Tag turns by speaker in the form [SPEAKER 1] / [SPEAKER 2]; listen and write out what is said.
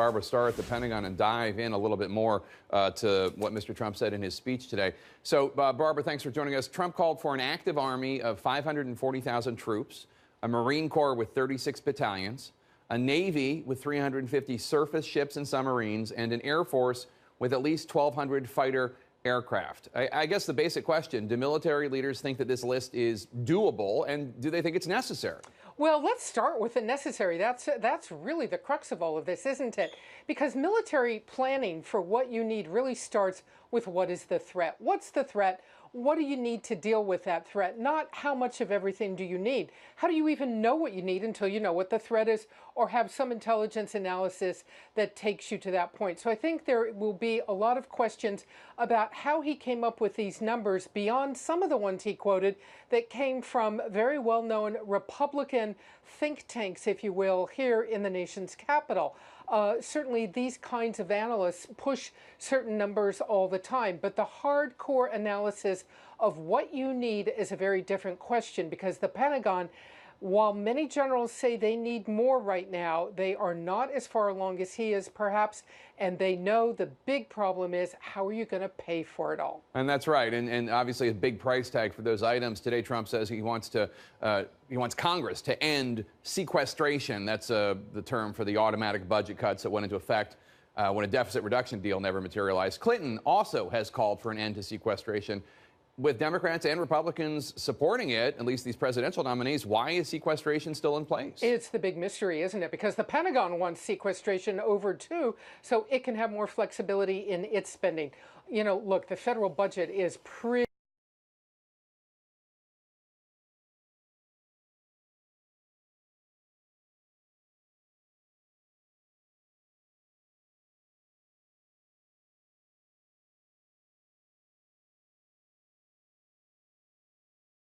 [SPEAKER 1] Barbara Starr at the Pentagon and dive in a little bit more to what Mr. Trump said in his speech today. So, Barbara, thanks for joining us. Trump called for an active army of 540,000 troops, a Marine Corps with 36 battalions, a Navy with 350 surface ships and submarines, and an Air Force with at least 1,200 fighter aircraft. I guess the basic question, do military leaders think that this list is doable, and do they think it's necessary?
[SPEAKER 2] Well, let's start with the necessary. That's really the crux of all of this, isn't it? Because military planning for what you need really starts with what is the threat. What's the threat? What do you need to deal with that threat? Not how much of everything do you need. How do you even know what you need until you know what the threat is or have some intelligence analysis that takes you to that point? So I think there will be a lot of questions about how he came up with these numbers beyond some of the ones he quoted that came from very well-known Republican think tanks, if you will, here in the nation's capital. Certainly these kinds of analysts push certain numbers all the time, but the hardcore analysis of what you need is a very different question, because the Pentagon, while many generals say they need more right now, they are not as far along as he is, perhaps, and they know the big problem is, how are you going to pay for it all?
[SPEAKER 1] And that's right, and obviously a big price tag for those items. Today, Trump says he wants Congress to end sequestration. That's the term for the automatic budget cuts that went into effect when a deficit reduction deal never materialized. Clinton also has called for an end to sequestration. With Democrats and Republicans supporting it, at least these presidential nominees, why is sequestration still in place?
[SPEAKER 2] It's the big mystery, isn't it? Because the Pentagon wants sequestration over too, so it can have more flexibility in its spending. You know, look, the federal budget is pretty